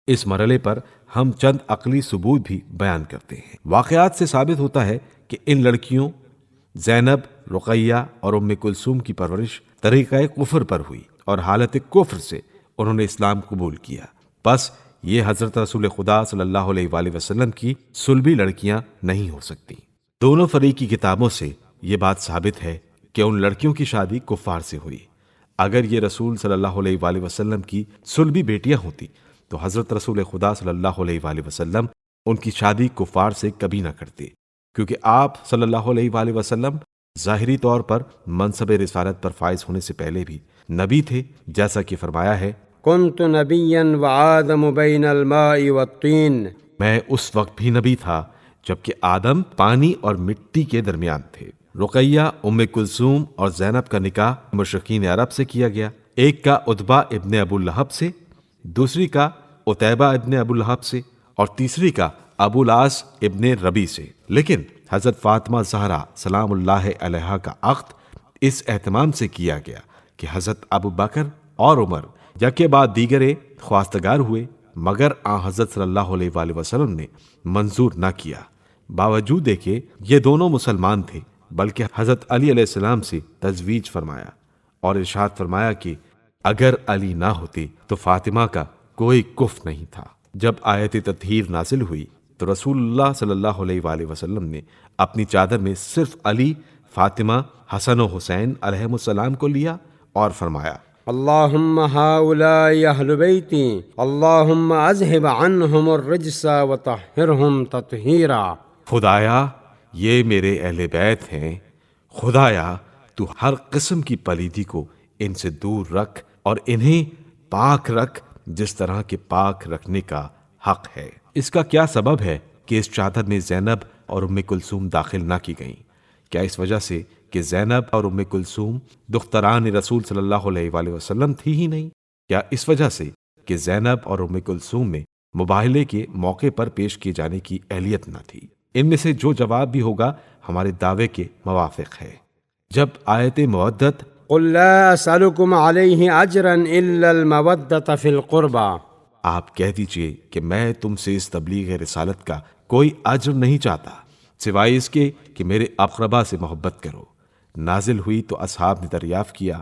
اس مرحلے پر ہم چند عقلی ثبوت بھی بیان کرتے ہیں۔ واقعات سے ثابت ہوتا ہے کہ ان لڑکیوں زینب، رقیہ اور ام کلثوم کی پرورش طریقہ کفر پر ہوئی اور حالت کفر سے انہوں نے اسلام قبول کیا۔ بس یہ حضرت رسول خدا صلی اللہ علیہ وآلہ وسلم کی صلبی لڑکیاں نہیں ہو سکتی۔ دونوں فریق کی کتابوں سے یہ بات ثابت ہے کہ ان لڑکیوں کی شادی کفار سے ہوئی۔ اگر یہ رسول صلی اللہ علیہ وآلہ وسلم کی صلبی بیٹیاں ہوتی تو حضرت رسول خدا صلی اللہ علیہ وآلہ وسلم ان کی شادی کفار سے کبھی نہ کرتے، کیونکہ آپ صلی اللہ علیہ وآلہ وسلم ظاہری طور پر منصب رسالت پر فائز ہونے سے پہلے بھی نبی تھے، جیسا کہ فرمایا ہے كنت نبيا وآدم بين الماء والطين۔ میں اس وقت بھی نبی تھا جبکہ آدم پانی اور مٹی کے درمیان تھے۔ رقیہ، ام کلثوم اور زینب کا نکاح مشرکین عرب سے کیا گیا، ایک کا عتبہ ابن ابو لہب سے، دوسری کا عتیبہ ابن ابو لہب سے اور تیسری کا ابو العاص ابن ربی سے۔ لیکن حضرت فاطمہ زہرا سلام اللہ علیہا کا عقد اس اہتمام سے کیا گیا کہ حضرت ابو بکر اور عمر یکے بعد دیگرے خواستگار ہوئے، مگر آن حضرت صلی اللہ علیہ وآلہ وسلم نے منظور نہ کیا۔ باوجود کہ یہ دونوں مسلمان تھے، بلکہ حضرت علی علیہ السلام سے تزویج فرمایا اور ارشاد فرمایا کہ اگر علی نہ ہوتے تو فاطمہ کا کوئی کفر نہیں تھا۔ جب آیت تطہیر نازل ہوئی تو رسول اللہ صلی اللہ علیہ وآلہ وسلم نے اپنی چادر میں صرف علی، فاطمہ، حسن و حسین علیہم السلام کو لیا اور فرمایا اللہم ہؤلاء اہل بیتی اللہم اذہب عنہم الرجس وطہرہم تطہیرا۔ خدایا یہ میرے اہل بیت ہیں، خدایا تو ہر قسم کی پلیدی کو ان سے دور رکھ اور انہیں پاک رکھ جس طرح کے پاک رکھنے کا حق ہے۔ اس کا کیا سبب ہے کہ اس چادر میں زینب اور ام کلثوم داخل نہ کی گئیں؟ کیا اس وجہ سے کہ زینب اور ام کلثوم دختران رسول صلی اللہ علیہ وآلہ وسلم تھی ہی نہیں؟ یا اس وجہ سے کہ زینب اور ام کلثوم میں مباہلے کے موقع پر پیش کیے جانے کی اہلیت نہ تھی؟ ان میں سے جو جواب بھی ہوگا ہمارے دعوے کے موافق ہے۔ جب آیت مودت قل لا اسألكم علیہ اجرا الا المودۃ فی القربى، آپ کہہ دیجئے کہ میں تم سے اس تبلیغ رسالت کا کوئی اجر نہیں چاہتا سوائے اس کے کہ میرے اقربا سے محبت کرو، نازل ہوئی تو اصحاب نے دریافت کیا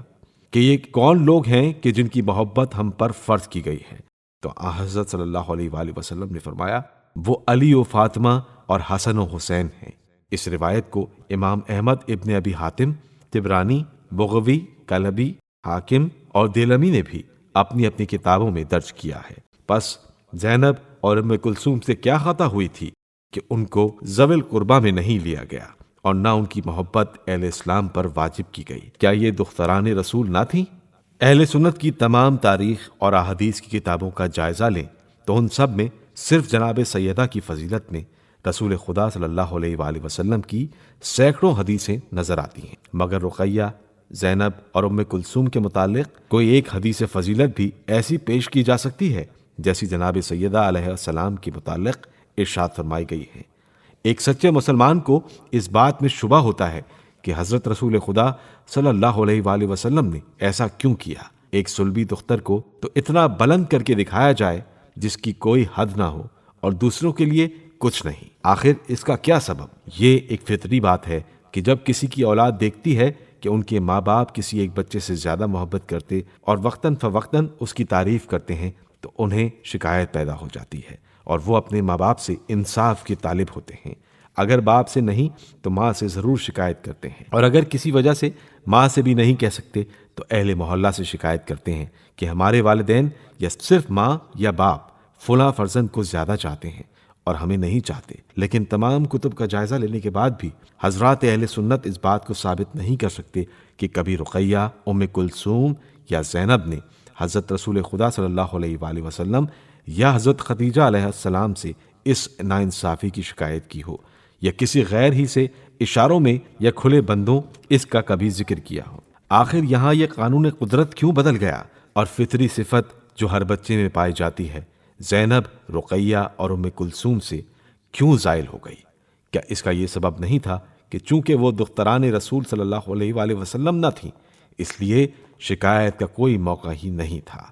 کہ یہ کون لوگ ہیں کہ جن کی محبت ہم پر فرض کی گئی ہے؟ تو حضرت صلی اللہ علیہ وآلہ وسلم نے فرمایا وہ علی و فاطمہ اور حسن و حسین ہیں۔ اس روایت کو امام احمد ابن ابی حاتم، طبرانی، بغوی، کلبی، حاکم اور دیلمی نے بھی اپنی اپنی کتابوں میں درج کیا ہے۔ پس زینب اور ام کلثوم سے کیا خطا ہوئی تھی کہ ان کو ذوی القربہ میں نہیں لیا گیا اور نہ ان کی محبت اہل اسلام پر واجب کی گئی؟ کیا یہ دختران رسول نہ تھیں؟ اہل سنت کی تمام تاریخ اور احادیث کی کتابوں کا جائزہ لیں تو ان سب میں صرف جناب سیدہ کی فضیلت میں رسول خدا صلی اللہ علیہ وآلہ وسلم کی سینکڑوں حدیثیں نظر آتی ہیں، مگر رقیہ، زینب اور ام کلثوم کے متعلق کوئی ایک حدیث فضیلت بھی ایسی پیش کی جا سکتی ہے جیسی جناب سیدہ علیہ السلام کے متعلق ارشاد فرمائی گئی ہے۔ ایک سچے مسلمان کو اس بات میں شبہ ہوتا ہے کہ حضرت رسول خدا صلی اللہ علیہ وآلہ وسلم نے ایسا کیوں کیا؟ ایک صلبی دختر کو تو اتنا بلند کر کے دکھایا جائے جس کی کوئی حد نہ ہو اور دوسروں کے لیے کچھ نہیں۔ آخر اس کا کیا سبب؟ یہ ایک فطری بات ہے کہ جب کسی کی اولاد دیکھتی ہے کہ ان کے ماں باپ کسی ایک بچے سے زیادہ محبت کرتے اور وقتاً فوقتاً اس کی تعریف کرتے ہیں تو انہیں شکایت پیدا ہو جاتی ہے اور وہ اپنے ماں باپ سے انصاف کے طالب ہوتے ہیں۔ اگر باپ سے نہیں تو ماں سے ضرور شکایت کرتے ہیں، اور اگر کسی وجہ سے ماں سے بھی نہیں کہہ سکتے تو اہل محلہ سے شکایت کرتے ہیں کہ ہمارے والدین یا صرف ماں یا باپ فلاں فرزند کو زیادہ چاہتے ہیں اور ہمیں نہیں چاہتے۔ لیکن تمام کتب کا جائزہ لینے کے بعد بھی حضرات اہل سنت اس بات کو ثابت نہیں کر سکتے کہ کبھی رقیہ، ام کلثوم یا زینب نے حضرت رسول خدا صلی اللہ علیہ وآلہ وسلم یا حضرت خدیجہ علیہ السلام سے اس ناانصافی کی شکایت کی ہو، یا کسی غیر ہی سے اشاروں میں یا کھلے بندوں اس کا کبھی ذکر کیا ہو۔ آخر یہاں یہ قانون قدرت کیوں بدل گیا اور فطری صفت جو ہر بچے میں پائی جاتی ہے زینب، رقیہ اور ام کلثوم سے کیوں زائل ہو گئی؟ کیا اس کا یہ سبب نہیں تھا کہ چونکہ وہ دختران رسول صلی اللہ علیہ وآلہ وسلم نہ تھیں، اس لیے شکایت کا کوئی موقع ہی نہیں تھا؟